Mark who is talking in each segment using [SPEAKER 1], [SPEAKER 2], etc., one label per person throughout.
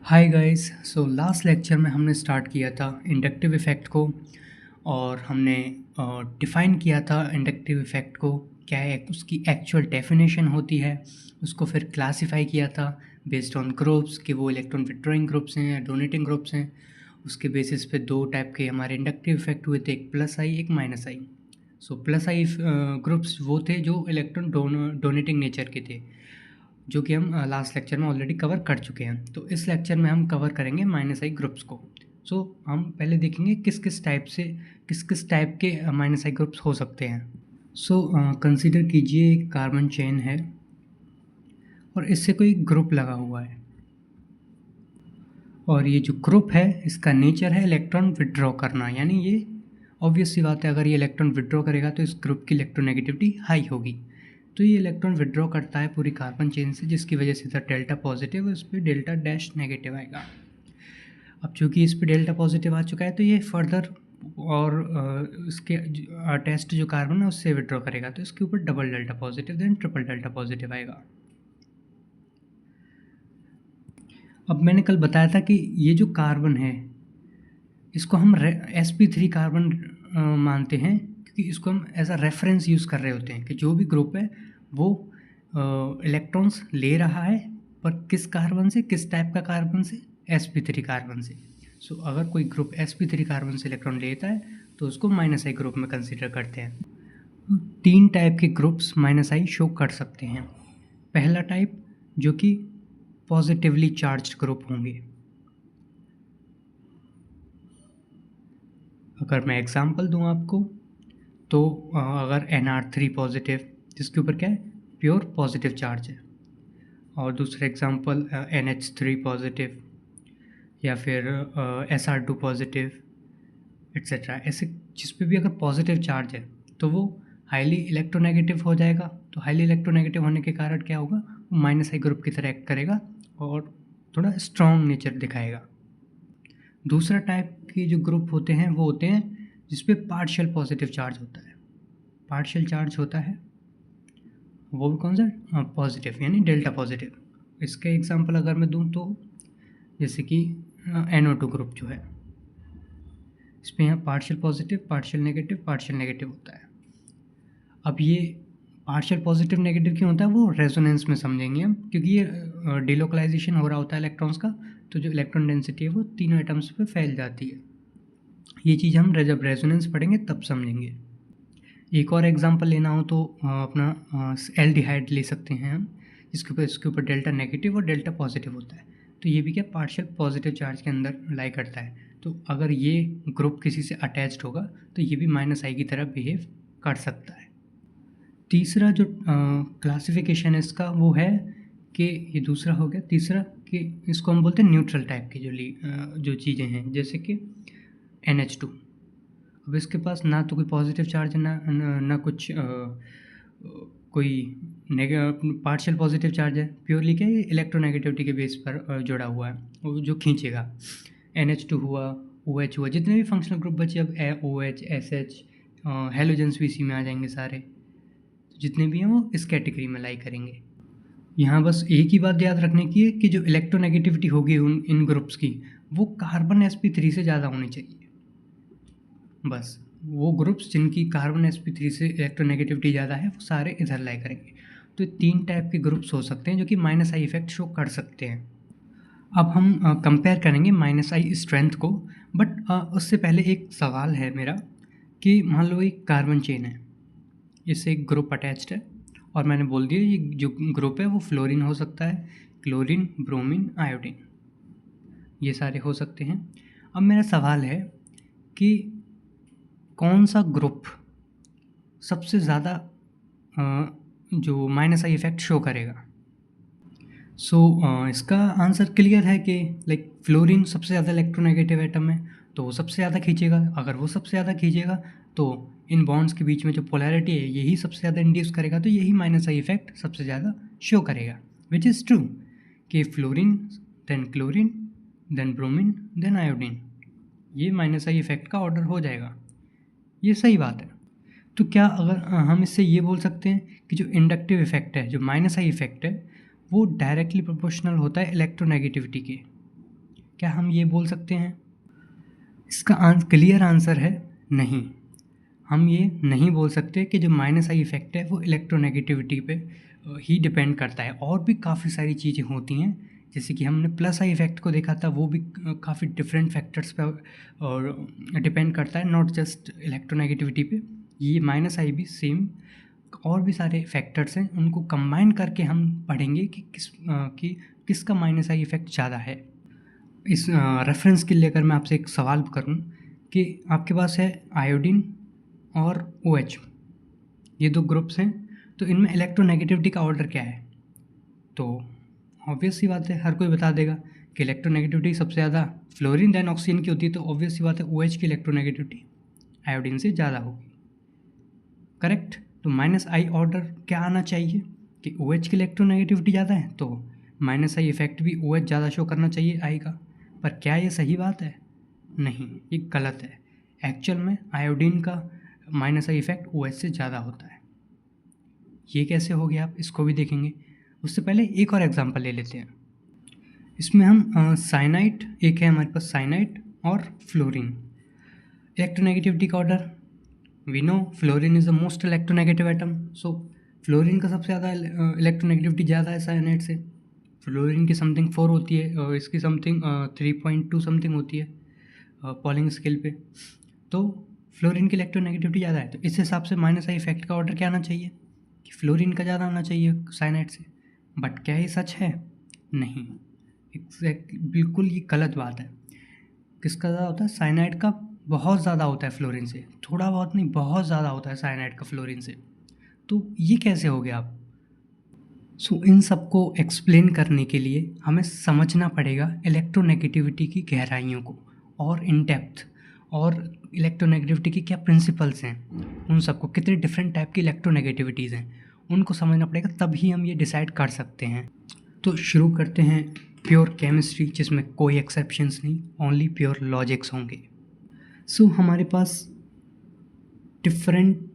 [SPEAKER 1] Hi guys. So last lecture में हमने start किया था इंडक्टिव इफ़ेक्ट को और हमने डिफ़ाइन किया था इंडक्टिव इफ़ेक्ट को, क्या है उसकी एक्चुअल डेफिनेशन होती है। उसको फिर क्लासिफाई किया था बेस्ड ऑन ग्रुप्स कि वो इलेक्ट्रॉन विड्रॉइंग ग्रुप्स हैं या डोनेटिंग ग्रुप्स हैं। उसके बेसिस पे दो टाइप के हमारे इंडक्टिव इफ़ेक्ट हुए थे, एक प्लस आई एक माइनस आई। सो प्लस आई ग्रुप्स वो थे जो इलेक्ट्रॉन डोनेटिंग नेचर के थे, जो कि हम लास्ट लेक्चर में ऑलरेडी कवर कर चुके हैं। तो इस लेक्चर में हम कवर करेंगे माइनस आई ग्रुप्स को। सो हम पहले देखेंगे किस किस टाइप के माइनस आई ग्रुप्स हो सकते हैं। सो कंसीडर कीजिए एक कार्बन चेन है और इससे कोई ग्रुप लगा हुआ है, और ये जो ग्रुप है इसका नेचर है इलेक्ट्रॉन विड्रॉ करना, यानी ये ऑब्वियस सी बात है, अगर ये इलेक्ट्रॉन विड्रॉ करेगा तो इस ग्रुप की इलेक्ट्रोनेगेटिविटी हाई होगी। तो ये इलेक्ट्रॉन विड्रॉ करता है पूरी कार्बन चेन से, जिसकी वजह से इधर डेल्टा पॉजिटिव और इस पर डेल्टा डैश नेगेटिव आएगा। अब चूंकि इस पर डेल्टा पॉजिटिव आ चुका है तो ये फर्दर और इसके टेस्ट जो कार्बन है उससे विड्रॉ करेगा, तो इसके ऊपर double delta positive then triple delta positive आएगा। अब मैंने कल बताया था कि ये जो कार्बन है इसको हम sp3 कार्बन मानते हैं, क्योंकि इसको हम एज अ रेफरेंस यूज़ कर रहे होते हैं कि जो भी ग्रुप है वो इलेक्ट्रॉन्स ले रहा है, पर किस कार्बन से, किस टाइप का कार्बन से, sp3 कार्बन से। सो अगर कोई ग्रुप sp3 कार्बन से इलेक्ट्रॉन लेता है तो उसको माइनस आई ग्रुप में कंसिडर करते हैं। तीन टाइप के ग्रुप्स माइनस आई शो कर सकते हैं। पहला टाइप जो कि पॉजिटिवली चार्ज्ड ग्रुप होंगे। अगर मैं एग्जांपल दूं आपको तो अगर Nr3 पॉजिटिव, जिसके ऊपर क्या है प्योर पॉजिटिव चार्ज है, और दूसरा एग्जांपल NH3 पॉजिटिव या फिर Sr2 पॉजिटिव एट्सेट्रा, ऐसे जिस पे भी अगर पॉजिटिव चार्ज है तो वो हाईली इलेक्ट्रोनेगेटिव हो जाएगा। तो हाईली इलेक्ट्रोनेगेटिव होने के कारण क्या होगा, वो माइनस आई ग्रुप की तरह एक्ट करेगा और थोड़ा स्ट्रॉन्ग नेचर दिखाएगा। दूसरा टाइप के जो ग्रुप होते हैं वो होते हैं जिसपे पार्शियल पॉजिटिव चार्ज होता है। पार्शियल चार्ज होता है वो भी कौन सा, पॉजिटिव, यानी डेल्टा पॉजिटिव। इसके एग्जांपल अगर मैं दूं तो जैसे कि NO2 ग्रुप जो है, इस पर यहाँ पार्शियल पॉजिटिव पार्शियल नेगेटिव होता है। अब ये पार्शियल पॉजिटिव नेगेटिव क्यों होता है वो रेजोनेंस में समझेंगे हम, क्योंकि ये डिलोकलाइजेशन हो रहा होता है इलेक्ट्रॉन्स का, तो जो इलेक्ट्रॉन डेंसिटी है वो तीनों एटम्स पे फैल जाती है। ये चीज़ हम जब रेजोनेंस पढ़ेंगे तब समझेंगे। एक और एग्जांपल लेना हो तो अपना एल्डिहाइड ले सकते हैं हम, इसके ऊपर डेल्टा नेगेटिव और डेल्टा पॉजिटिव होता है। तो ये भी क्या पार्शियल पॉजिटिव चार्ज के अंदर लाई करता है। तो अगर ये ग्रुप किसी से अटैच्ड होगा तो ये भी माइनस आई की तरह बिहेव कर सकता है। तीसरा जो क्लासिफिकेशन है इसका वो है कि ये दूसरा हो गया। तीसरा कि इसको हम बोलते हैं न्यूट्रल टाइप की जो चीज़ें हैं, जैसे कि NH2। अब इसके पास ना तो कोई पॉजिटिव चार्ज है ना कुछ कोई पार्शियल पॉजिटिव चार्ज है, प्योरली क्या है इलेक्ट्रोनेगेटिविटी के बेस पर जुड़ा हुआ है, वो जो खींचेगा। NH2 हुआ, OH हुआ, जितने भी फंक्शनल ग्रुप बचे अब OH SH हेलोजेंस भी इसी में आ जाएंगे सारे, तो जितने भी हैं वो इस कैटेगरी में लाई करेंगे। यहाँ बस एक ही बात याद रखने की है कि जो इलेक्ट्रोनेगेटिविटी होगी इन ग्रुप्स की वो कार्बन sp3 से ज़्यादा होनी चाहिए। बस वो ग्रुप्स जिनकी कार्बन sp3 से इलेक्ट्रोनेगेटिविटी ज़्यादा है वो सारे इधर लाई करेंगे। तो तीन टाइप के ग्रुप्स हो सकते हैं जो कि माइनस आई इफेक्ट शो कर सकते हैं। अब हम कंपेयर करेंगे माइनस आई स्ट्रेंथ को, बट उससे पहले एक सवाल है मेरा कि मान लो एक कार्बन चेन है, इससे एक ग्रुप अटैच्ड है, और मैंने बोल दिया ये जो ग्रुप है वो फ्लोरीन हो सकता है, क्लोरीन, ब्रोमीन, आयोडीन, ये सारे हो सकते हैं। अब मेरा सवाल है कि कौन सा ग्रुप सबसे ज़्यादा जो माइनस आई इफेक्ट शो करेगा। सो इसका आंसर क्लियर है कि लाइक फ्लोरीन सबसे ज़्यादा इलेक्ट्रोनेगेटिव एटम है तो वो सबसे ज़्यादा खींचेगा। अगर वो सबसे ज़्यादा खींचेगा तो इन बॉन्ड्स के बीच में जो पोलैरिटी है यही सबसे ज़्यादा इंड्यूस करेगा, तो यही माइनस आई इफेक्ट सबसे ज़्यादा शो करेगा, विच इज़ ट्रू कि fluorine then chlorine then bromine then iodine, ये माइनस आई इफेक्ट का ऑर्डर हो जाएगा। ये सही बात है। तो क्या अगर हम इससे ये बोल सकते हैं कि जो इंडक्टिव इफेक्ट है, जो माइनस आई इफेक्ट है, वो डायरेक्टली प्रोपोर्शनल होता है इलेक्ट्रोनेगेटिविटी के। क्या हम ये बोल सकते हैं? इसका क्लियर आंसर है नहीं। हम ये नहीं बोल सकते कि जो माइनस आई इफ़ेक्ट है वो इलेक्ट्रोनेगेटिविटी पे ही डिपेंड करता है। और भी काफ़ी सारी चीज़ें होती हैं, जैसे कि हमने प्लस आई इफ़ेक्ट को देखा था, वो भी काफ़ी डिफरेंट फैक्टर्स पे और डिपेंड करता है, नॉट जस्ट इलेक्ट्रोनेगेटिविटी पे। ये माइनस आई भी सेम और भी सारे फैक्टर्स हैं, उनको कंबाइन करके हम पढ़ेंगे कि किसका माइनस आई इफ़ेक्ट ज़्यादा है। इस रेफरेंस के लिए अगर मैं आपसे एक सवाल करूं कि आपके पास है आयोडीन और OH, ये दो ग्रुप्स हैं, तो इनमें इलेक्ट्रोनेगेटिविटी का ऑर्डर क्या है? तो ऑब्वियस सी बात है, हर कोई बता देगा कि इलेक्ट्रोनेगेटिविटी सबसे ज़्यादा फ्लोरीन देन ऑक्सीजन की होती है, तो ऑब्वियस सी बात है OH की इलेक्ट्रोनेगेटिविटी आयोडीन से ज़्यादा होगी। करेक्ट। तो माइनस आई ऑर्डर क्या आना चाहिए कि OH की इलेक्ट्रोनेगेटिविटी ज़्यादा है, तो माइनस आई इफेक्ट भी OH ज़्यादा शो करना चाहिए आई का। पर क्या ये सही बात है? नहीं, ये गलत है। एक्चुअल में आयोडीन का माइनस आई इफेक्ट OH से ज़्यादा होता है। ये कैसे हो गया, आप इसको भी देखेंगे। उससे पहले एक और एग्जांपल ले लेते हैं। इसमें हम साइनाइड, एक है हमारे पास साइनाइड और फ्लोरीन। इलेक्ट्रोनेगेटिविटी का order we know, fluorine is the most electronegative atom, so fluorine का सबसे ज़्यादा इलेक्ट्रोनेगेटिविटी ज़्यादा है साइनाइड से। फ्लोरीन की समथिंग 4 होती है और इसकी समथिंग 3.2 समथिंग होती है पॉलिंग स्केल पे। तो फ्लोरीन की इलेक्ट्रोनेगेटिविटी ज़्यादा है, तो इस हिसाब से माइनस आई इफेक्ट का ऑर्डर क्या आना चाहिए कि फ्लोरीन का ज़्यादा आना चाहिए साइनाइड से। बट क्या ये सच है? नहीं, बिल्कुल ये गलत बात है। किसका ज़्यादा होता है? साइनाइड का बहुत ज़्यादा होता है फ्लोरीन से, थोड़ा बहुत नहीं, बहुत ज़्यादा होता है साइनाइड का फ्लोरीन से। तो ये कैसे हो गया आप? इन सबको एक्सप्लेन करने के लिए हमें समझना पड़ेगा इलेक्ट्रोनेगेटिविटी की गहराइयों को और इन डेप्थ, और इलेक्ट्रोनेगेटिविटी की क्या प्रिंसिपल्स हैं, उन सबको, कितने डिफरेंट टाइप की इलेक्ट्रोनेगेटिविटीज़ हैं, उनको समझना पड़ेगा, तभी हम ये डिसाइड कर सकते हैं। तो शुरू करते हैं प्योर केमिस्ट्री, जिसमें कोई एक्सेप्शंस नहीं, ओनली प्योर लॉजिक्स होंगे। हमारे पास डिफरेंट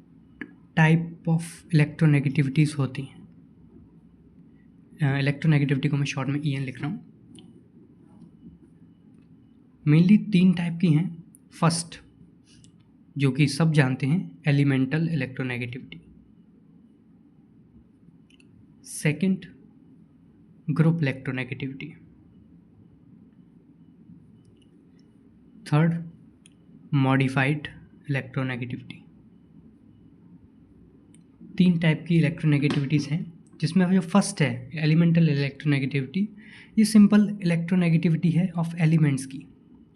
[SPEAKER 1] टाइप ऑफ इलेक्ट्रोनेगेटिविटीज़ होती हैं। इलेक्ट्रोनेगेटिविटी को मैं शॉर्ट में EN लिख रहा हूँ। मेनली 3 टाइप की हैं। फर्स्ट, जो कि सब जानते हैं, elemental electronegativity. Second, group electronegativity. Third, modified electronegativity. 3 type की इलेक्ट्रोनेगेटिविटीज़ हैं, जिसमें जो फर्स्ट है एलिमेंटल इलेक्ट्रोनेगेटिविटी, ये सिंपल इलेक्ट्रोनेगेटिविटी है ऑफ एलिमेंट्स की,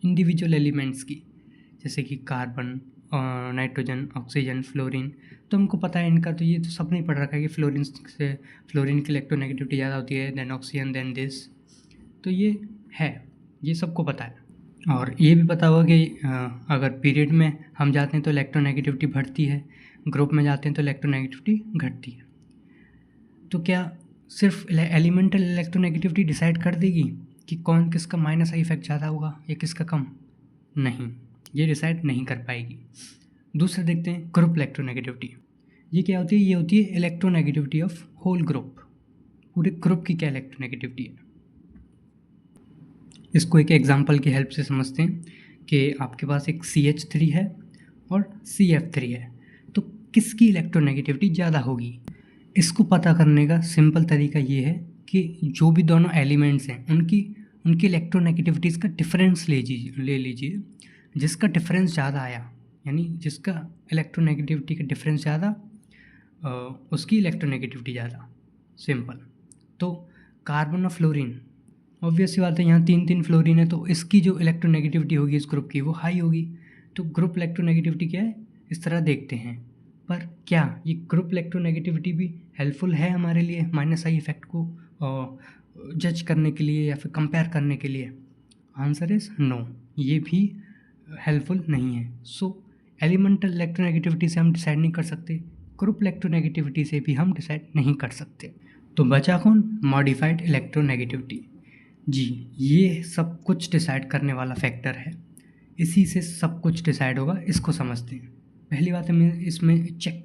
[SPEAKER 1] इंडिविजुअल एलिमेंट्स की, जैसे कि कार्बन, नाइट्रोजन, ऑक्सीजन, फ्लोरीन। तो हमको पता है इनका, तो ये तो सब नहीं पढ़ रखा है कि फ्लोरीन की इलेक्ट्रोनेगेटिविटी ज़्यादा होती है देन ऑक्सीजन देन दिस। तो ये है, ये सबको पता है। और ये भी पता होगा कि अगर पीरियड में हम जाते हैं तो इलेक्ट्रोनेगेटिविटी बढ़ती है, ग्रुप में जाते हैं तो इलेक्ट्रोनेगेटिविटी घटती है। तो क्या सिर्फ एलिमेंटल इलेक्ट्रोनेगेटिविटी डिसाइड कर देगी कि कौन किसका माइनस आई इफेक्ट ज़्यादा होगा या किसका कम? नहीं, ये डिसाइड नहीं कर पाएगी। दूसरा देखते हैं ग्रुप इलेक्ट्रोनेगेटिविटी। ये क्या होती है? ये होती है इलेक्ट्रोनेगेटिविटी ऑफ होल ग्रुप, पूरे ग्रुप की क्या इलेक्ट्रोनेगेटिविटी है। इसको एक एग्जांपल की हेल्प से समझते हैं कि आपके पास एक CH3 है और CF3 है, तो किसकी इलेक्ट्रोनेगेटिविटी ज़्यादा होगी? इसको पता करने का सिंपल तरीका ये है कि जो भी दोनों एलिमेंट्स हैं उनकी इलेक्ट्रोनेगेटिविटीज़ का डिफरेंस ले लीजिए। जिसका डिफरेंस ज़्यादा आया, यानी जिसका इलेक्ट्रोनेगेटिविटी का डिफरेंस ज़्यादा, उसकी इलेक्ट्रोनेगेटिविटी ज़्यादा। सिंपल। तो कार्बन और फ्लोरीन, ऑब्वियस सी बात है, यहाँ 3 फ्लोरीन है, तो इसकी जो इलेक्ट्रोनेगेटिविटी होगी इस ग्रुप की वो हाई होगी। तो ग्रुप इलेक्ट्रोनेगेटिविटी क्या है, इस तरह देखते हैं। पर क्या ये ग्रुप इलेक्ट्रोनेगेटिविटी भी हेल्पफुल है हमारे लिए माइनस आई इफेक्ट को जज करने के लिए या फिर कंपेयर करने के लिए? आंसर इज़ नो, ये भी हेल्पफुल नहीं है। एलिमेंटल इलेक्ट्रोनेगेटिविटी से हम डिसाइड नहीं कर सकते, ग्रुप इलेक्ट्रोनेगेटिविटी से भी हम डिसाइड नहीं कर सकते। तो बचा कौन? Modified electronegativity. जी, ये सब कुछ डिसाइड करने वाला फैक्टर है, इसी से सब कुछ डिसाइड होगा। इसको समझते हैं। पहली बात है, इसमें चेक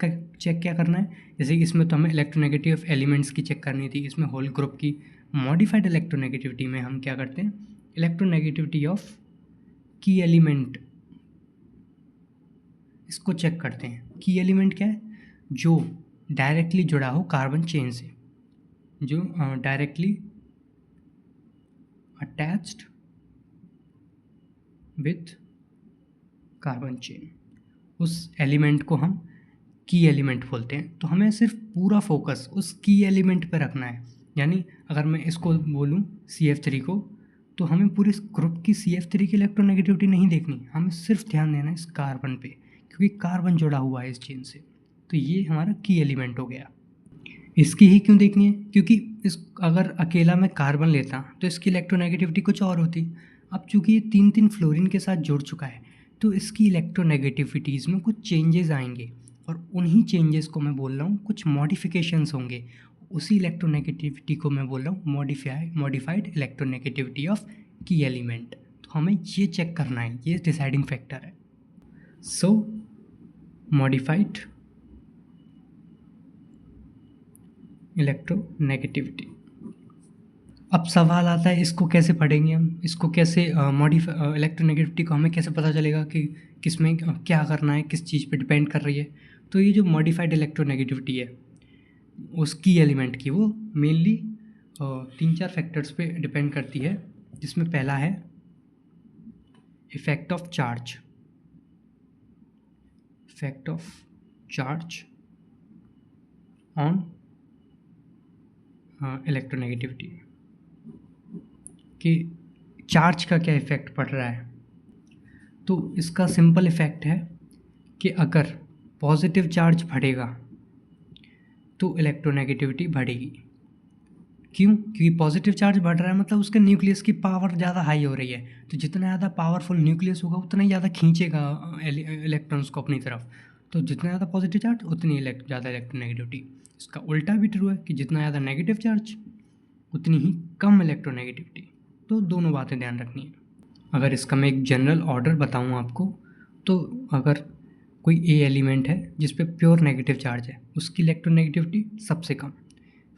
[SPEAKER 1] क्या करना है, जैसे कि इसमें तो हमें इलेक्ट्रोनेगेटिव ऑफ एलिमेंट्स की चेक करनी थी, इसमें होल ग्रुप की। मॉडिफाइड इलेक्ट्रोनेगेटिविटी में हम क्या करते हैं, इलेक्ट्रोनेगेटिविटी ऑफ की एलिमेंट, इसको चेक करते हैं। की एलिमेंट क्या है? जो डायरेक्टली जुड़ा हो कार्बन चेन से, जो directly attached with carbon chain, उस एलिमेंट को हम की एलिमेंट बोलते हैं। तो हमें सिर्फ पूरा फोकस उस की एलिमेंट पर रखना है। यानी अगर मैं इसको बोलूँ CF3 को, तो हमें पूरे इस ग्रुप की CF3 की इलेक्ट्रोनेगेटिविटी नहीं देखनी, हमें सिर्फ ध्यान देना है इस कार्बन पे, क्योंकि कार्बन जुड़ा हुआ है इस चेन से। तो ये हमारा की एलिमेंट हो गया। इसकी ही क्यों देखनी है? क्योंकि इस अगर अकेला मैं कार्बन लेता तो इसकी इलेक्ट्रोनेगेटिविटी कुछ और होती। अब चूंकि ये 3 फ्लोरीन के साथ जुड़ चुका है, तो इसकी इलेक्ट्रोनेगेटिविटीज़ में कुछ चेंजेस आएंगे, और उन्हीं चेंजेस को मैं बोल रहा हूँ कुछ मॉडिफिकेशंस होंगे। उसी इलेक्ट्रोनेगेटिविटी को मैं बोल रहा हूँ मॉडिफाइड इलेक्ट्रोनेगेटिविटी ऑफ की एलिमेंट। तो हमें ये चेक करना है, ये डिसाइडिंग फैक्टर है। सो मॉडिफाइड इलेक्ट्रोनेगेटिविटी। अब सवाल आता है इसको कैसे पढ़ेंगे हम, इसको कैसे इलेक्ट्रोनेगेटिविटी को हमें कैसे पता चलेगा कि किस में क्या करना है, किस चीज़ पे डिपेंड कर रही है। तो ये जो मॉडिफाइड इलेक्ट्रोनेगेटिविटी है उसकी एलिमेंट की, वो मेनली 3-4 फैक्टर्स पे डिपेंड करती है, जिसमें पहला है effect of charge. Effect of charge on electronegativity, कि चार्ज का क्या इफ़ेक्ट पड़ रहा है। तो इसका सिंपल इफ़ेक्ट है कि अगर पॉजिटिव चार्ज बढ़ेगा तो इलेक्ट्रोनेगेटिविटी बढ़ेगी। क्यों? क्योंकि पॉजिटिव चार्ज बढ़ रहा है मतलब उसके न्यूक्लियस की पावर ज़्यादा हाई हो रही है, तो जितना ज़्यादा पावरफुल न्यूक्लियस होगा उतना ही ज़्यादा खींचेगा इलेक्ट्रॉन्स को अपनी तरफ। तो जितना ज़्यादा पॉजिटिव चार्ज उतनी ज़्यादा इलेक्ट्रोनेगेटिविटी। इसका उल्टा भी ट्रू है कि जितना ज़्यादा नेगेटिव चार्ज उतनी ही कम इलेक्ट्रोनेगेटिविटी। तो दोनों बातें ध्यान रखनी है। अगर इसका मैं एक जनरल ऑर्डर बताऊँ आपको, तो अगर कोई ए एलिमेंट है जिस पे प्योर नेगेटिव चार्ज है, उसकी इलेक्ट्रोनेगेटिविटी सबसे कम।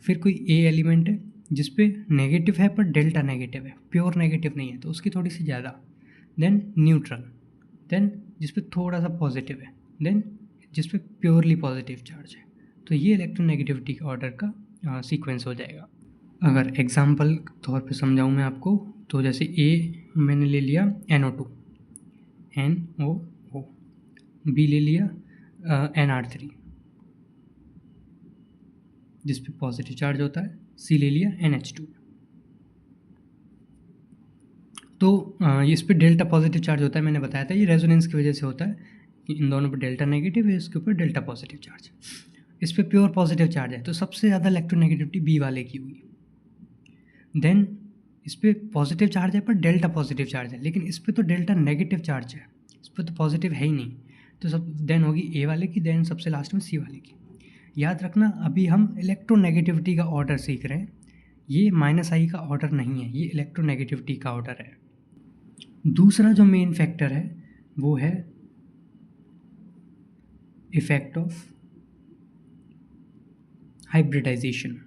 [SPEAKER 1] फिर कोई ए एलिमेंट है जिस पे नेगेटिव है पर डेल्टा नेगेटिव है, प्योर नेगेटिव नहीं है, तो उसकी थोड़ी सी ज़्यादा। देन न्यूट्रल, देन जिस पे थोड़ा सा पॉजिटिव है, देन जिस पे प्योरली पॉजिटिव चार्ज है। तो ये इलेक्ट्रोनेगेटिविटी ऑर्डर का सीक्वेंस हो जाएगा। अगर एग्जाम्पल तौर पे समझाऊँ मैं आपको, तो जैसे ए मैंने ले लिया NO2, NO, बी ले लिया NR3 जिस पे पॉजिटिव चार्ज होता है, सी ले लिया NH2। तो इस पे डेल्टा पॉजिटिव चार्ज होता है, मैंने बताया था ये रेजोनेंस की वजह से होता है कि इन दोनों पे डेल्टा नेगेटिव है, इसके ऊपर डेल्टा पॉजिटिव चार्ज। इस पे प्योर पॉजिटिव चार्ज है, तो सबसे ज़्यादा इलेक्ट्रोनेगेटिविटी बी वाले की हुई। देन इस पर पॉजिटिव चार्ज है पर डेल्टा पॉजिटिव चार्ज है, लेकिन इस पर तो डेल्टा नेगेटिव चार्ज है, इस पर तो पॉजिटिव है ही नहीं। तो सब देन होगी ए वाले की, देन सबसे लास्ट में सी वाले की। याद रखना अभी हम इलेक्ट्रोनेगेटिविटी का ऑर्डर सीख रहे हैं, ये -I का ऑर्डर नहीं है, ये इलेक्ट्रोनेगेटिविटी का ऑर्डर है। दूसरा जो मेन फैक्टर है वो है इफेक्ट ऑफ हाइब्रिडाइजेशन।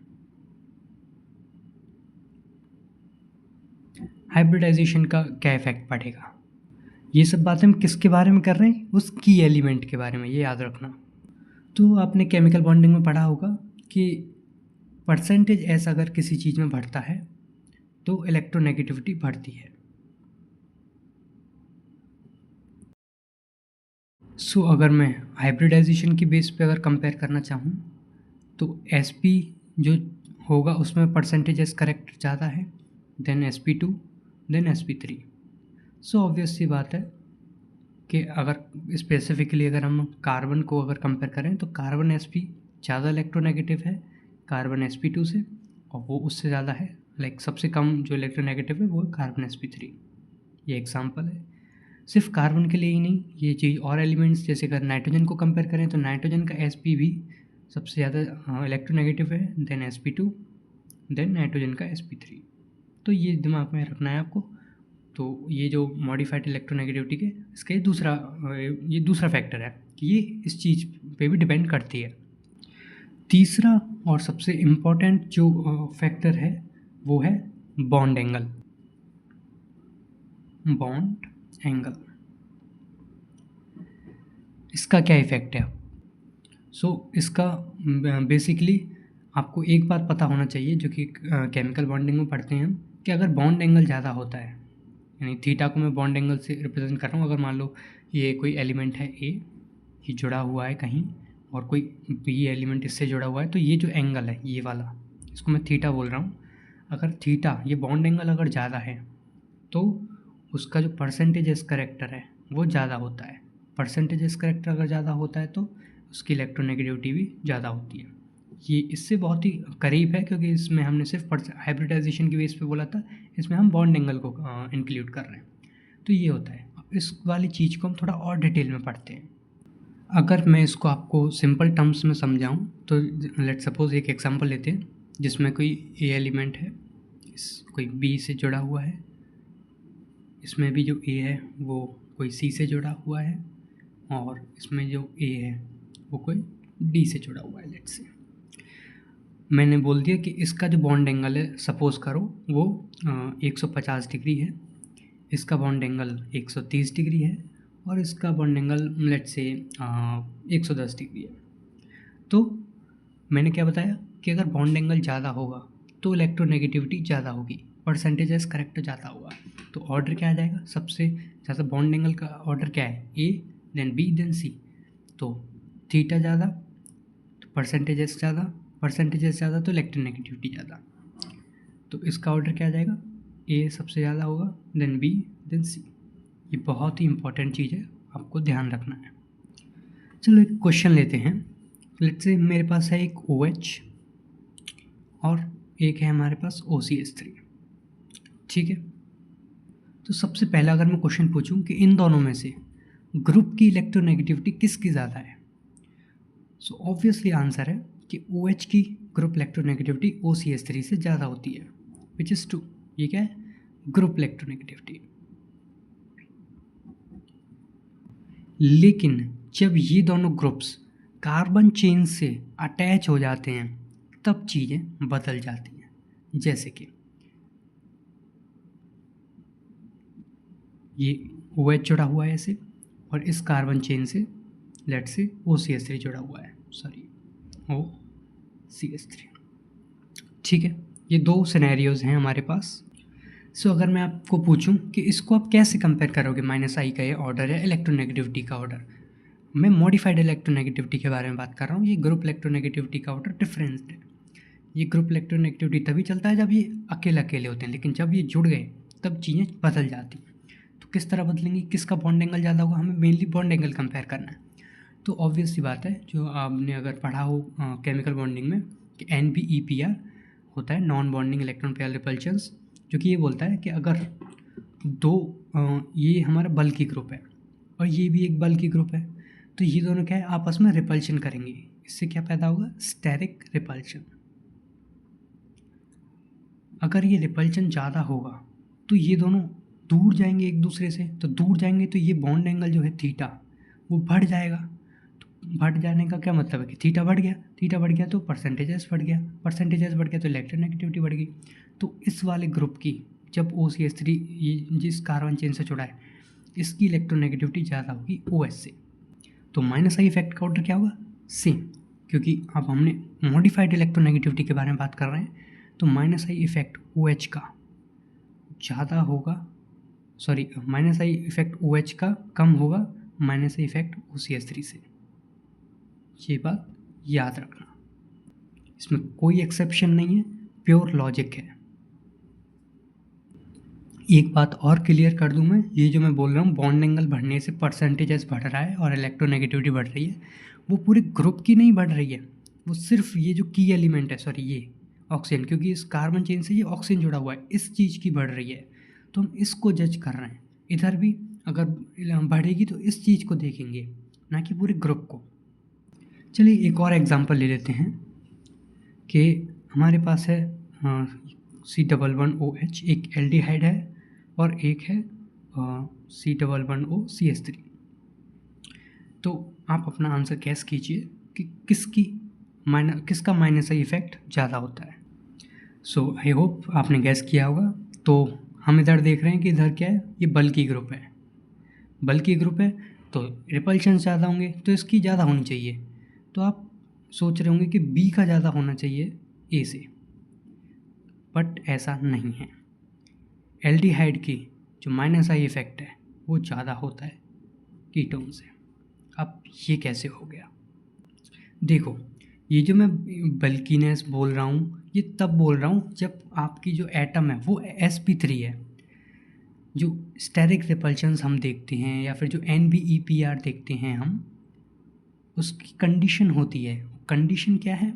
[SPEAKER 1] हाइब्रिडाइजेशन का क्या इफेक्ट पड़ेगा? ये सब बातें हम किसके बारे में कर रहे हैं? उस की एलिमेंट के बारे में, ये याद रखना। तो आपने केमिकल बॉन्डिंग में पढ़ा होगा कि परसेंटेज एस अगर किसी चीज़ में बढ़ता है तो इलेक्ट्रोनेगेटिविटी बढ़ती है। सो अगर मैं हाइब्रिडाइजेशन की बेस पे अगर कंपेयर करना चाहूँ तो Sp जो होगा उसमें परसेंटेज एस करेक्ट ज़्यादा है, then Sp2, then Sp3। So obvious सी बात है कि अगर स्पेसिफिकली अगर हम कार्बन को अगर कंपेयर करें तो कार्बन Sp ज़्यादा इलेक्ट्रोनेगेटिव है कार्बन Sp2 से, और वो उससे ज़्यादा है, लाइक सबसे कम जो इलेक्ट्रोनेगेटिव है वो कार्बन Sp3। ये एग्जांपल है। सिर्फ कार्बन के लिए ही नहीं, ये चीज़ और एलिमेंट्स जैसे अगर नाइट्रोजन को कंपेयर करें तो नाइट्रोजन का Sp भी सबसे ज़्यादा इलेक्ट्रोनेगेटिव है, देन Sp2, देन नाइट्रोजन का Sp3। तो ये दिमाग में रखना है आपको। तो ये जो मॉडिफाइड इलेक्ट्रोनेगेटिविटी के इसका ये दूसरा फैक्टर है कि ये इस चीज़ पे भी डिपेंड करती है। तीसरा और सबसे इम्पॉर्टेंट जो फैक्टर है वो है बॉन्ड एंगल। बॉन्ड एंगल, इसका क्या इफ़ेक्ट है? इसका बेसिकली आपको एक बात पता होना चाहिए जो कि केमिकल बॉन्डिंग में पढ़ते हैं कि अगर बॉन्ड एंगल ज़्यादा होता है, यानी थीटा को मैं बॉन्ड एंगल से रिप्रेजेंट कर रहा हूँ। अगर मान लो ये कोई एलिमेंट है ए, ये जुड़ा हुआ है कहीं, और कोई बी एलिमेंट इससे जुड़ा हुआ है, तो ये जो एंगल है ये वाला, इसको मैं थीटा बोल रहा हूँ। अगर थीटा, ये बॉन्ड एंगल अगर ज़्यादा है तो उसका जो परसेंटेज करेक्टर है वो ज़्यादा होता है। परसेंटेज करेक्टर अगर ज़्यादा होता है तो उसकी इलेक्ट्रोनेगेटिविटी भी ज़्यादा होती है। ये इससे बहुत ही करीब है क्योंकि इसमें हमने सिर्फ हाइब्रिडाइजेशन की बेस पे बोला था, इसमें हम बॉन्ड एंगल को इंक्लूड कर रहे हैं। तो ये होता है। अब इस वाली चीज़ को हम थोड़ा और डिटेल में पढ़ते हैं। अगर मैं इसको आपको सिंपल टर्म्स में समझाऊं तो लेट सपोज एक एग्जांपल लेते हैं जिसमें कोई ए एलिमेंट है, कोई बी से जुड़ा हुआ है, इसमें भी जो ए है वो कोई सी से जुड़ा हुआ है, और इसमें जो ए है वो कोई डी से जुड़ा हुआ है। लेट्स से मैंने बोल दिया कि इसका जो बॉन्ड एंगल है सपोज़ करो वो 150 डिग्री है, इसका बॉन्ड एंगल 130 डिग्री है, और इसका bond angle let's say 110 degree है। तो मैंने क्या बताया कि अगर बॉन्ड एंगल ज़्यादा होगा तो इलेक्ट्रोनेगेटिविटी ज़्यादा होगी, परसेंटेजेस करेक्ट ज़्यादा होगा। तो ऑर्डर क्या आ जाएगा? सबसे ज़्यादा बॉन्ड एंगल का ऑर्डर क्या है? ए, देन बी, देन सी। तो थीटा ज़्यादा तो परसेंटेजेस ज़्यादा तो इलेक्ट्रोनेगेटिविटी ज़्यादा। तो इसका ऑर्डर क्या आ जाएगा? ए सबसे ज़्यादा होगा, देन बी, देन सी। ये बहुत ही इंपॉर्टेंट चीज़ है, आपको ध्यान रखना है। चलो एक क्वेश्चन लेते हैं। लेट्स से मेरे पास है एक OH और एक है हमारे पास OCH3, ठीक है। तो सबसे पहला अगर मैं क्वेश्चन पूछूं कि इन दोनों में से ग्रुप की इलेक्ट्रोनेगेटिविटी किसकी ज़्यादा है, सो ऑब्वियसली आंसर है कि OH की ग्रुप इलेक्ट्रोनेगेटिविटी OCH3 से ज़्यादा होती है, विच इज़ ट्रू। ये क्या है? Group electronegativity. लेकिन जब ये दोनों ग्रुप्स कार्बन चेन से अटैच हो जाते हैं तब चीज़ें बदल जाती हैं। जैसे कि ये OH जुड़ा हुआ है ऐसे, और इस कार्बन चेन से लेट्स से OCH3 जुड़ा हुआ है, सॉरी OCH3, ठीक है। ये दो सिनेरियोज हैं हमारे पास। अगर मैं आपको पूछूं कि इसको आप कैसे कंपेयर करोगे, -I का ये ऑर्डर है इलेक्ट्रोनेगेटिविटी का ऑर्डर, मैं मॉडिफाइड इलेक्ट्रोनेगेटिविटी के बारे में बात कर रहा हूँ। ये ग्रुप इलेक्ट्रोनेगेटिविटी का ऑर्डर डिफरेंट है। ये ग्रुप इलेक्ट्रोनेगेटिविटी तभी चलता है जब ये अकेले अकेले होते हैं, लेकिन जब ये जुड़ गए तब चीज़ें बदल जाती हैं। तो किस तरह बदलेंगी? किसका बॉन्ड एंगल ज़्यादा होगा? हमें मेनली बॉन्ड एंगल कंपेयर करना है। तो ऑब्वियस सी बात है, जो आपने अगर पढ़ा हो केमिकल बॉन्डिंग में कि NBEPR होता है, non bonding electron pair repulsions, जो कि ये बोलता है कि अगर ये हमारा बल्की ग्रुप है और ये भी एक बल्की ग्रुप है, तो ये दोनों क्या है? आपस में रिपल्शन करेंगे। इससे क्या पैदा होगा? Steric repulsion. अगर ये रिपल्शन ज़्यादा होगा तो ये दोनों दूर जाएंगे एक दूसरे से, तो दूर जाएंगे तो ये बॉन्ड एंगल जो है थीटा वो बढ़ जाएगा। तो बढ़ जाने का क्या मतलब है कि थीटा बढ़ गया तो परसेंटेजेस बढ़ गया तो इलेक्ट्रोनेगेटिविटी बढ़ गई। तो इस वाले ग्रुप की जब OCH3 ये जिस कार्बन चेन से जुड़ा है इसकी इलेक्ट्रोनेगेटिविटी ज़्यादा होगी OH से। तो -I इफेक्ट का ऑर्डर क्या होगा? सेम, क्योंकि अब हमने मॉडिफाइड इलेक्ट्रोनेगेटिविटी के बारे में बात कर रहे हैं। तो -I इफेक्ट OH का ज़्यादा होगा, सॉरी -I इफेक्ट OH का कम होगा -I इफेक्ट OCH3 से। ये बात याद रखना, इसमें कोई एक्सेप्शन नहीं है, प्योर लॉजिक है। एक बात और क्लियर कर दूं मैं, ये जो मैं बोल रहा हूँ बॉन्ड एंगल बढ़ने से परसेंटेजेस बढ़ रहा है और इलेक्ट्रोनेगेटिविटी बढ़ रही है, वो पूरे ग्रुप की नहीं बढ़ रही है, वो सिर्फ ये जो की एलिमेंट है, सॉरी ये ऑक्सीजन, क्योंकि इस कार्बन चेन से ये ऑक्सीजन जुड़ा हुआ है, इस चीज़ की बढ़ रही है। तो हम इसको जज कर रहे हैं। इधर भी अगर बढ़ेगी तो इस चीज़ को देखेंगे, ना कि पूरे ग्रुप को। चलिए एक और एग्जांपल ले लेते हैं कि हमारे पास है C11OH, एक एल्डिहाइड है और एक है C11OCH3। तो आप अपना आंसर गैस कीजिए कि किसका -I इफेक्ट ज़्यादा होता है। आई होप आपने गैस किया होगा। तो हम इधर देख रहे हैं कि इधर क्या है, ये बल्की ग्रुप है, बल्की ग्रुप है तो रिपल्शन ज़्यादा होंगे, तो इसकी ज़्यादा होनी चाहिए। तो आप सोच रहे होंगे कि बी का ज़्यादा होना चाहिए ए से, बट ऐसा नहीं है। एल्डिहाइड की जो माइनस आई इफेक्ट है वो ज़्यादा होता है कीटोन से। अब ये कैसे हो गया? देखो, ये जो मैं बल्कीनेस बोल रहा हूँ ये तब बोल रहा हूँ जब आपकी जो एटम है वो sp3 है। जो स्टेरिक रिपल्शंस हम देखते हैं या फिर जो NBEPR देखते हैं हम, उसकी कंडीशन होती है। कंडीशन क्या है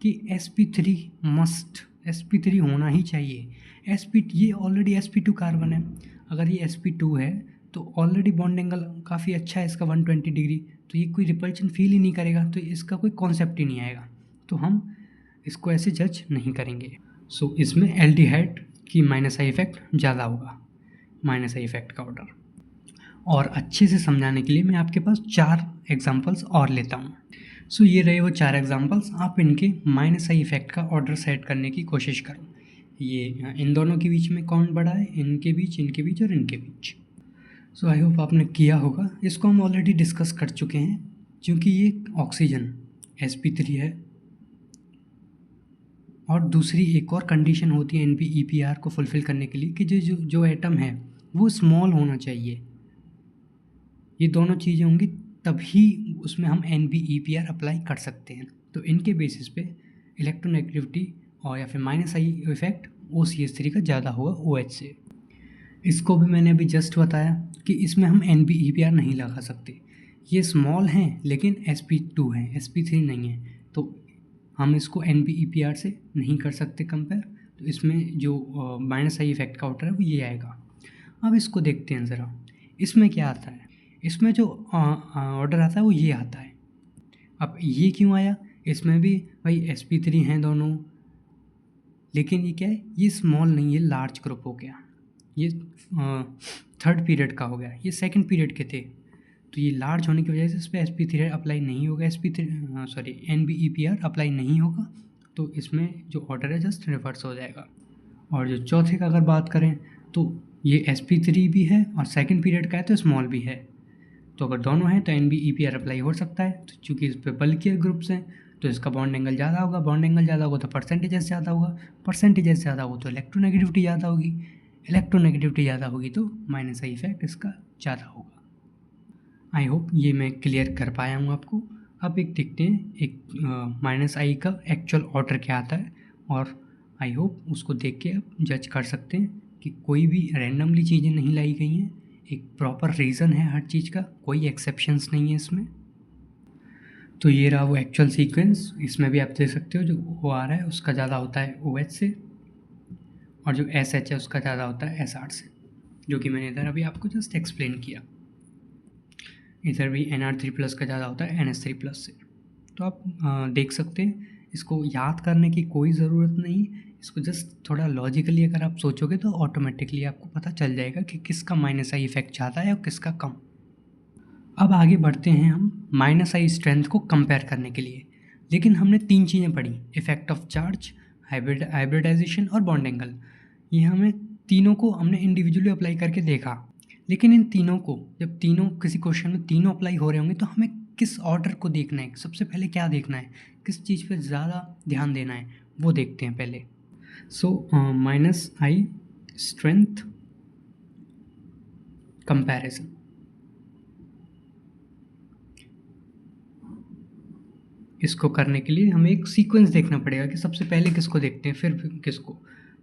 [SPEAKER 1] कि sp3 मस्ट, sp3 होना ही चाहिए। ये ऑलरेडी sp2 कार्बन है, अगर ये sp2 है तो ऑलरेडी बॉन्ड एंगल काफ़ी अच्छा है इसका 120 डिग्री, तो ये कोई रिपल्शन फील ही नहीं करेगा, तो इसका कोई कॉन्सेप्ट ही नहीं आएगा, तो हम इसको ऐसे जज नहीं करेंगे। सो इसमें एल्डिहाइड की माइनस आई इफेक्ट ज़्यादा होगा, माइनस आई इफेक्ट का ऑर्डर। और अच्छे से समझाने के लिए मैं आपके पास 4 एग्जांपल्स और लेता हूँ। सो ये रहे वो 4 एग्जांपल्स, आप इनके माइनस आई इफेक्ट का ऑर्डर सेट करने की कोशिश करो। ये इन दोनों के बीच में कौन बड़ा है, इनके बीच और इनके बीच। सो आई होप आपने किया होगा। इसको हम ऑलरेडी डिस्कस कर चुके हैं, क्योंकि ये ऑक्सीजन sp3 है और दूसरी एक और कंडीशन होती है NBEPR को फुलफ़िल करने के लिए कि जो एटम है वो स्मॉल होना चाहिए। ये दोनों चीज़ें होंगी तभी उसमें हम NBEPR अप्लाई कर सकते हैं। तो इनके बेसिस पे इलेक्ट्रोनेगेटिविटी और या फिर माइनस आई इफेक्ट OCH3 का ज़्यादा होगा OH से। इसको भी मैंने अभी जस्ट बताया कि इसमें हम NBEPR नहीं लगा सकते। ये स्मॉल हैं लेकिन sp2 है, sp3 नहीं है, तो हम इसको NBEPR से नहीं कर सकते कंपेयर। तो इसमें जो माइनस आई इफेक्ट का ऑर्डर है वो ये आएगा। अब इसको देखते हैं ज़रा, इसमें क्या आता है। इसमें जो ऑर्डर आता है वो ये आता है। अब ये क्यों आया? इसमें भी भाई sp3 हैं दोनों, लेकिन ये क्या है, ये स्मॉल नहीं, ये लार्ज ग्रुप हो गया। ये थर्ड पीरियड का हो गया, ये सेकंड पीरियड के थे, तो ये लार्ज होने की वजह से इस पर sp3 अप्लाई नहीं होगा, NBEPR अप्लाई नहीं होगा, तो इसमें जो ऑर्डर है जस्ट रिवर्स हो जाएगा। और जो चौथे का अगर बात करें तो ये sp3 भी है और सेकंड पीरियड का है तो स्मॉल भी है, तो अगर दोनों हैं तो NBEPR अप्लाई हो सकता है। तो चूँकि इस पर बल्कियर ग्रुप्स हैं तो इसका बॉन्ड एंगल ज़्यादा होगा, बॉन्ड एंगल ज़्यादा होगा तो परसेंटेजेस ज़्यादा होगा, परसेंटेजेस ज़्यादा होगा तो इलेक्ट्रोनेगेटिविटी ज़्यादा होगी, इलेक्ट्रोनेगेटिविटी ज़्यादा होगी तो माइनस आई इफेक्ट इसका ज़्यादा होगा। आई होप ये मैं क्लियर कर पाया हूँ आपको। अब एक देखते हैं एक माइनस आई का एक्चुअल ऑर्डर क्या आता है, और आई होप उसको देख के आप जज कर सकते हैं कि कोई भी रैंडमली चीज़ें नहीं लाई गई हैं, एक प्रॉपर रीज़न है हर चीज़ का, कोई एक्सेप्शंस नहीं है इसमें। तो ये रहा वो एक्चुअल सीक्वेंस, इसमें भी आप देख सकते हो जो ओ आ रहा है उसका ज़्यादा होता है OH से, और जो SH है उसका ज़्यादा होता है SR से, जो कि मैंने इधर अभी आपको जस्ट एक्सप्लेन किया। इधर भी NR3+ का ज़्यादा होता है NH3+ से। तो आप देख सकते हैं, इसको याद करने की कोई ज़रूरत नहीं, इसको जस्ट थोड़ा लॉजिकली अगर आप सोचोगे तो ऑटोमेटिकली आपको पता चल जाएगा कि किसका माइनस आई इफेक्ट ज़्यादा है और किसका कम। अब आगे बढ़ते हैं हम माइनस आई स्ट्रेंथ को कंपेयर करने के लिए, लेकिन हमने 3 चीज़ें पढ़ी, इफेक्ट ऑफ चार्ज, हाइब्रिडाइजेशन और बॉन्ड एंगल। ये हमें तीनों को हमने इंडिविजुअली अप्लाई करके देखा, लेकिन इन तीनों को जब तीनों किसी क्वेश्चन में तीनों अप्लाई हो रहे होंगे तो हमें किस ऑर्डर को देखना है, सबसे पहले क्या देखना है, किस चीज़ पे ज़्यादा ध्यान देना है, वो देखते हैं पहले। So minus I strength comparison, इसको करने के लिए हमें एक सीक्वेंस देखना पड़ेगा कि सबसे पहले किसको देखते हैं फिर किसको।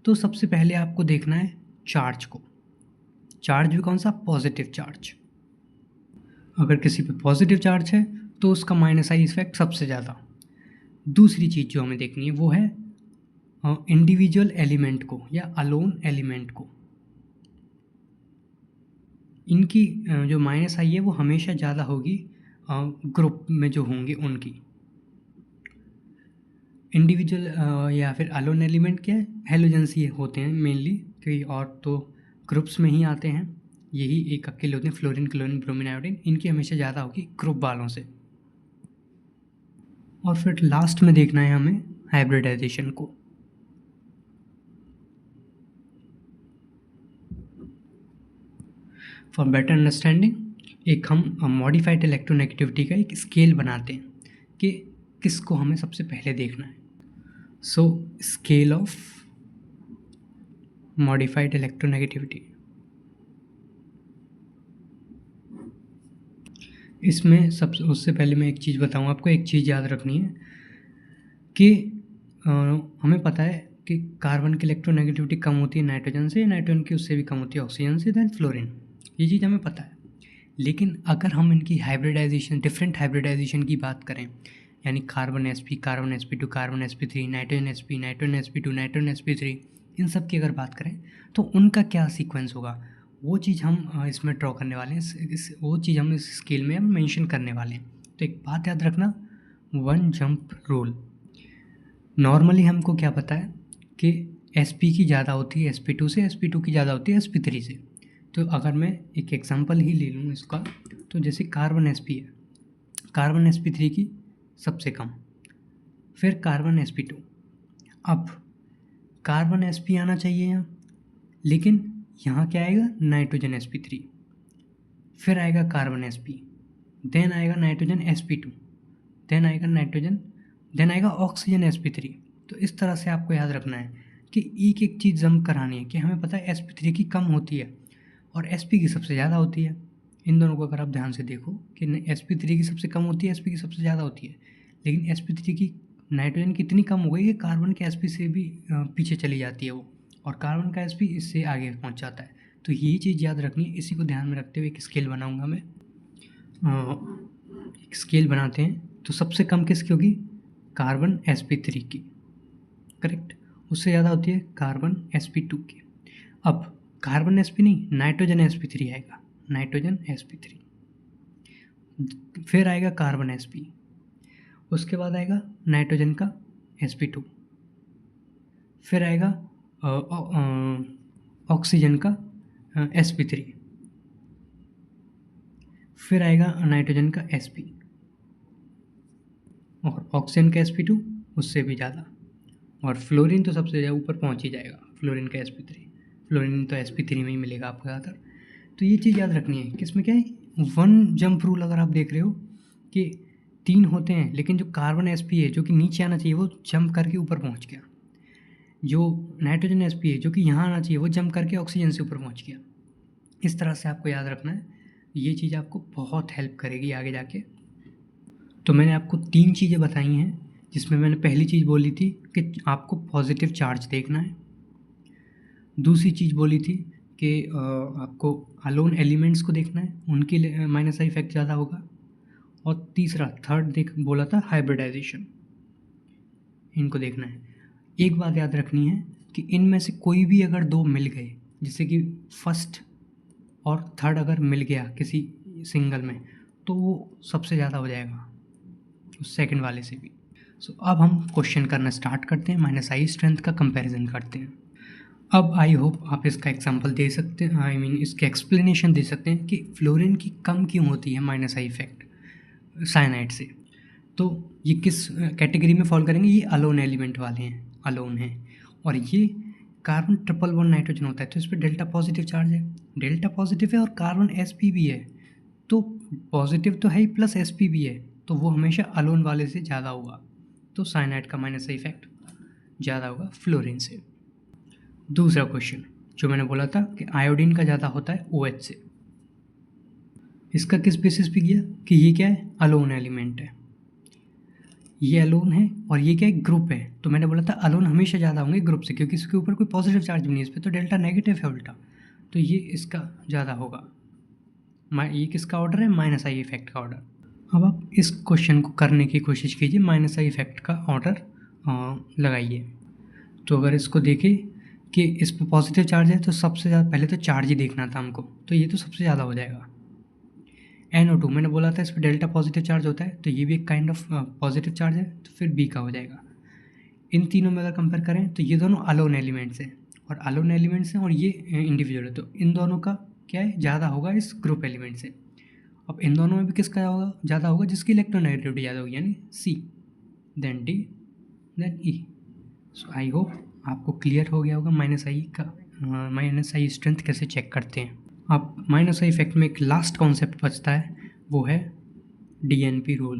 [SPEAKER 1] तो सबसे पहले आपको देखना है चार्ज को। चार्ज भी कौन सा? Positive charge. अगर किसी पे पॉजिटिव चार्ज है तो उसका माइनस आई इफेक्ट सबसे ज़्यादा। दूसरी चीज़ जो हमें देखनी है वो है इंडिविजुअल एलिमेंट को या अलोन एलिमेंट को। इनकी जो माइनस आई है वो हमेशा ज़्यादा होगी ग्रुप में जो होंगे उनकी। इंडिविजुअल या फिर अलोन एलिमेंट क्या है, हेलोजेंस ही होते हैं मेनली, क्योंकि और तो ग्रुप्स में ही आते हैं, यही एक अकेले होते हैं, फ्लोरीन, क्लोरीन, ब्रोमीन, आयोडीन, इनकी हमेशा ज़्यादा होगी ग्रुप वालों से। और फिर लास्ट में देखना है हमें हाइब्रिडाइजेशन को। फॉर बेटर अंडरस्टैंडिंग एक हम मॉडिफाइड इलेक्ट्रोनेगेटिविटी का एक स्केल बनाते हैं कि किसको हमें सबसे पहले देखना है. सो स्केल ऑफ मॉडिफाइड इलेक्ट्रोनेगेटिविटी. इसमें सबसे उससे पहले मैं एक चीज़ बताऊँ आपको. एक चीज़ याद रखनी है कि हमें पता है कि कार्बन की इलेक्ट्रोनेगेटिविटी कम होती है नाइट्रोजन से, नाइट्रोजन की उससे भी कम होती है ऑक्सीजन से, देन फ्लोरीन. ये चीज़ हमें पता है. लेकिन अगर हम इनकी हाइब्रिडाइजेशन, डिफरेंट हाइब्रिडाइजेशन की बात करें, यानी carbon sp, carbon sp2, carbon sp3, nitrogen sp, nitrogen sp2, nitrogen sp3, इन सब की अगर बात करें तो उनका क्या सीक्वेंस होगा, वो चीज़ हम इसमें ड्रॉ करने वाले हैं. वो चीज़ हम इस स्केल में हम मेंशन करने वाले हैं. तो एक बात याद रखना, वन जंप रूल. नॉर्मली हमको क्या पता है कि sp की ज़्यादा होती है sp2 से, sp2 की ज़्यादा होती है sp3 से. तो अगर मैं एक एग्जांपल ही ले लूँ इसका, तो जैसे कार्बन sp है, कार्बन sp3 की सबसे कम, फिर कार्बन sp2. अब कार्बन sp आना चाहिए यहाँ, लेकिन यहाँ क्या आएगा, नाइट्रोजन sp3, फिर आएगा कार्बन sp, देन आएगा नाइट्रोजन sp2, देन आएगा नाइट्रोजन, देन आएगा ऑक्सीजन sp3. तो इस तरह से आपको याद रखना है कि एक एक चीज़ जम करानी है कि हमें पता है sp3 की कम होती है और sp की सबसे ज़्यादा होती है. इन दोनों को अगर आप ध्यान से देखो कि sp3 की सबसे कम होती है, sp की सबसे ज़्यादा होती है, लेकिन sp3 की नाइट्रोजन की इतनी कम हो गई कि कार्बन के sp से भी पीछे चली जाती है वो, और कार्बन का sp इससे आगे पहुंच जाता है. तो ये चीज़ याद रखनी है. इसी को ध्यान में रखते हुए एक स्केल बनाऊंगा मैं. एक स्केल बनाते हैं. तो सबसे कम किसकी होगी, कार्बन sp3 की, करेक्ट. उससे ज़्यादा होती है कार्बन sp2 की. अब कार्बन sp नहीं, नाइट्रोजन sp3 आएगा, नाइट्रोजन sp3, फिर आएगा कार्बन sp, उसके बाद आएगा नाइट्रोजन का sp2, फिर आएगा ऑक्सीजन का sp3, फिर आएगा नाइट्रोजन का sp, और ऑक्सीजन का sp2 उससे भी ज़्यादा, और फ्लोरीन तो सबसे ज़्यादा ऊपर पहुंच ही जाएगा, फ्लोरीन का sp3. फ्लोरीन तो sp3 में ही मिलेगा आपको ज़्यादातर. तो ये चीज़ याद रखनी है कि इसमें क्या है, वन जंप रूल. अगर आप देख रहे हो कि 3 होते हैं, लेकिन जो कार्बन sp है जो कि नीचे आना चाहिए वो जंप करके ऊपर पहुंच गया, जो नाइट्रोजन sp है जो कि यहाँ आना चाहिए वो जंप करके ऑक्सीजन से ऊपर पहुंच गया. इस तरह से आपको याद रखना है. ये चीज़ आपको बहुत हेल्प करेगी आगे जाके. तो मैंने आपको 3 चीज़ें बताई हैं, जिसमें मैंने पहली चीज़ बोली थी कि आपको पॉजिटिव चार्ज देखना है. दूसरी चीज़ बोली थी कि आपको अलोन एलिमेंट्स को देखना है, उनके माइनस आई इफेक्ट ज़्यादा होगा. और तीसरा, थर्ड बोला था हाइब्रिडाइजेशन, इनको देखना है. एक बात याद रखनी है कि इनमें से कोई भी अगर 2 मिल गए, जैसे कि फर्स्ट और थर्ड अगर मिल गया किसी सिंगल में, तो वो सबसे ज़्यादा हो जाएगा उस सेकंड वाले से भी. सो अब हम क्वेश्चन करना स्टार्ट करते हैं, माइनस आई स्ट्रेंथ का कंपैरिजन करते हैं. अब आई होप आप इसका एग्जांपल दे सकते हैं, आई मीन इसके एक्सप्लेनेशन दे सकते हैं कि फ्लोरीन की कम क्यों होती है माइनस आई इफेक्ट साइनाइड से. तो ये किस कैटेगरी में फॉल करेंगे, ये अलोन एलिमेंट वाले हैं, अलोन हैं. और ये कार्बन ट्रिपल बॉन्ड नाइट्रोजन होता है, तो इस पर डेल्टा पॉजिटिव चार्ज है, डेल्टा पॉजिटिव है, और कार्बन sp भी है, तो पॉजिटिव तो है ही प्लस sp भी है, तो वो हमेशा अलोन वाले से ज़्यादा होगा. तो साइनाइड का माइनस आई इफेक्ट ज़्यादा होगा फ्लोरीन से. दूसरा क्वेश्चन जो मैंने बोला था कि आयोडीन का ज़्यादा होता है OH से. इसका किस बेसिस पे किया कि ये क्या है, अलोन एलिमेंट है, ये अलोन है, और ये क्या है, ग्रुप है. तो मैंने बोला था अलोन हमेशा ज़्यादा होंगे ग्रुप से, क्योंकि इसके ऊपर कोई पॉजिटिव चार्ज भी नहीं है, इस पर तो डेल्टा नेगेटिव है उल्टा, तो ये इसका ज़्यादा होगा. ये किसका ऑर्डर है, माइनस आई इफेक्ट का ऑर्डर. अब आप इस क्वेश्चन को करने की कोशिश कीजिए, माइनस आई इफेक्ट का ऑर्डर लगाइए. तो अगर इसको देखें कि इस पर पॉजिटिव चार्ज है, तो सबसे ज़्यादा पहले तो चार्ज ही देखना था हमको, तो ये तो सबसे ज़्यादा हो जाएगा. NO2 मैंने बोला था इस पर डेल्टा पॉजिटिव चार्ज होता है, तो ये भी एक काइंड ऑफ पॉजिटिव चार्ज है, तो फिर B का हो जाएगा. इन तीनों में अगर कंपेयर करें तो ये दोनों अलोन एलिमेंट्स हैं, और अलोन एलिमेंट्स हैं, और ये इंडिविजुअल है, तो इन दोनों का क्या है, ज़्यादा होगा इस ग्रुप एलिमेंट से. अब इन दोनों में भी किसका होगा, ज़्यादा होगा, जिसकी इलेक्ट्रोनेगेटिविटी ज़्यादा होगी, यानी C, then D, then E. So I hope आपको क्लियर हो गया होगा माइनस आई स्ट्रेंथ कैसे चेक करते हैं. अब माइनस आई इफेक्ट में एक लास्ट कॉन्सेप्ट बचता है, वो है डीएनपी रूल।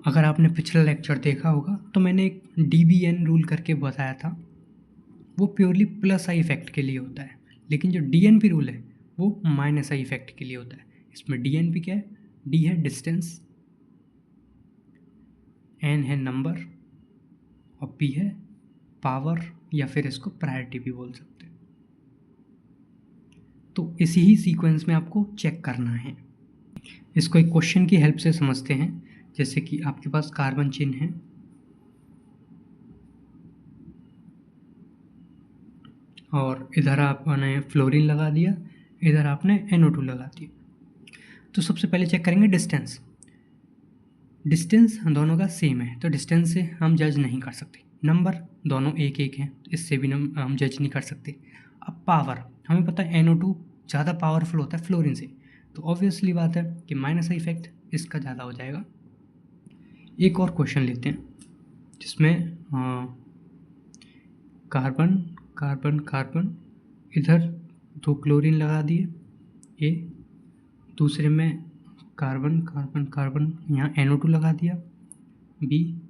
[SPEAKER 1] अगर आपने पिछला लेक्चर देखा होगा तो मैंने एक डीबीएन रूल करके बताया था, वो प्योरली प्लस आई इफेक्ट के लिए होता है, लेकिन जो डीएनपी रूल है वो माइनस आई इफेक्ट के लिए होता है। इसमें डीएनपी क्या है, डी है डिस्टेंस, एन है नंबर और पी है पावर, या फिर इसको प्रायोरिटी भी बोल सकते हैं। तो इसी ही सीक्वेंस में आपको चेक करना है। इसको एक क्वेश्चन की हेल्प से समझते हैं। जैसे कि आपके पास कार्बन चेन है और इधर आपने फ्लोरीन लगा दिया, इधर आपने NO2 लगा दिया। तो सबसे पहले चेक करेंगे डिस्टेंस। डिस्टेंस दोनों का सेम है तो डिस्टेंस से हम जज नहीं कर सकते। नंबर दोनों एक एक हैं तो इससे भी हम जज नहीं कर सकते। अब पावर, हमें पता है NO2 ज़्यादा पावरफुल होता है फ्लोरीन से, तो ऑब्वियसली बात है कि माइनस आई इफेक्ट इसका ज़्यादा हो जाएगा। एक और क्वेश्चन लेते हैं जिसमें कार्बन कार्बन कार्बन, इधर 2 क्लोरीन लगा दिए ए, दूसरे में कार्बन कार्बन कार्बन, यहाँ NO2 लगा दिया बी,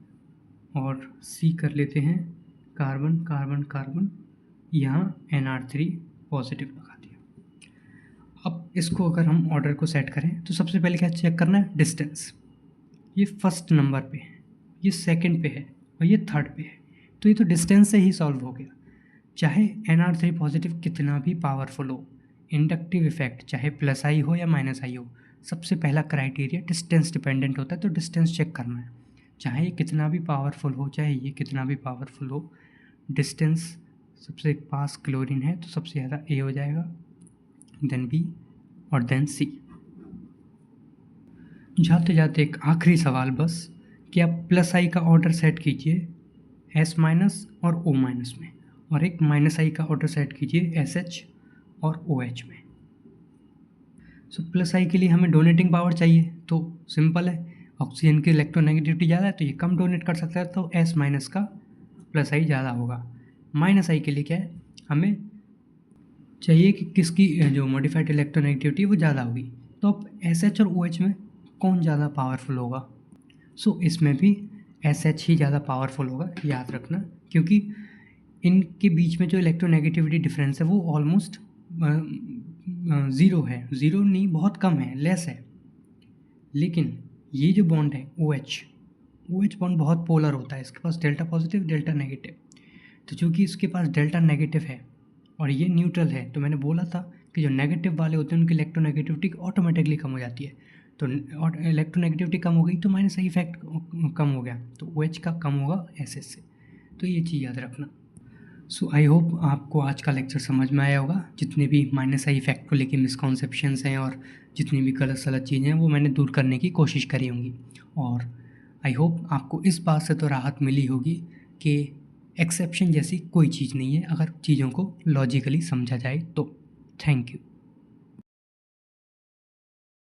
[SPEAKER 1] और सी कर लेते हैं कार्बन कार्बन कार्बन, यहाँ NR3 पॉजिटिव लगा दिया। अब इसको अगर हम ऑर्डर को सेट करें तो सबसे पहले क्या चेक करना है, डिस्टेंस। ये फर्स्ट नंबर पे है, ये सेकंड पे है और ये थर्ड पे है, तो ये तो डिस्टेंस से ही सॉल्व हो गया। चाहे NR3 पॉजिटिव कितना भी पावरफुल हो, इंडक्टिव इफेक्ट चाहे प्लस आई हो या माइनस आई हो, सबसे पहला क्राइटेरिया डिस्टेंस डिपेंडेंट होता है, तो डिस्टेंस चेक करना है। चाहे ये कितना भी पावरफुल हो, चाहे ये कितना भी पावरफुल हो, डिस्टेंस सबसे पास क्लोरीन है तो सबसे ज़्यादा ए हो जाएगा, देन बी और देन सी। जाते जाते एक आखिरी सवाल बस, कि आप प्लस आई का ऑर्डर सेट कीजिए S माइनस और O माइनस में, और एक माइनस आई का ऑर्डर सेट कीजिए SH और OH में। सो प्लस आई के लिए हमें डोनेटिंग पावर चाहिए, तो सिंपल है, ऑक्सीजन की इलेक्ट्रोनेगेटिविटी ज़्यादा है तो ये कम डोनेट कर सकता है, तो S माइनस का प्लस आई ज़्यादा होगा। माइनस आई के लिए क्या है, हमें चाहिए कि किसकी जो मॉडिफाइड इलेक्ट्रोनेगेटिविटी वो ज़्यादा होगी, तो अब SH और OH में कौन ज़्यादा पावरफुल होगा। सो इसमें भी SH ही ज़्यादा पावरफुल होगा, याद रखना, क्योंकि इनके बीच में जो इलेक्ट्रोनेगेटिविटी डिफरेंस है वो ऑलमोस्ट 0 है, 0 नहीं बहुत कम है, लेस है। लेकिन ये जो बॉन्ड है OH बॉन्ड बहुत पोलर होता है, इसके पास डेल्टा पॉजिटिव डेल्टा नेगेटिव, तो चूँकि इसके पास डेल्टा नेगेटिव है और ये न्यूट्रल है, तो मैंने बोला था कि जो नेगेटिव वाले होते हैं उनकी इलेक्ट्रोनेगेटिविटी ऑटोमेटिकली कम हो जाती है, तो इलेक्ट्रोनेगेटिविटी कम हो गई तो माइनस आई इफेक्ट कम हो गया, तो OH का कम होगा SS से, तो ये चीज़ याद रखना। सो आई होप आपको आज का लेक्चर समझ में आया होगा। जितने भी माइनस आई इफेक्ट को लेके मिसकॉन्सेप्शंस हैं और जितनी भी गलत सलत चीज़ें हैं वो मैंने दूर करने की कोशिश करी होंगी, और आई होप आपको इस बात से तो राहत मिली होगी कि एक्सेप्शन जैसी कोई चीज़ नहीं है अगर चीज़ों को लॉजिकली समझा जाए तो। Thank you.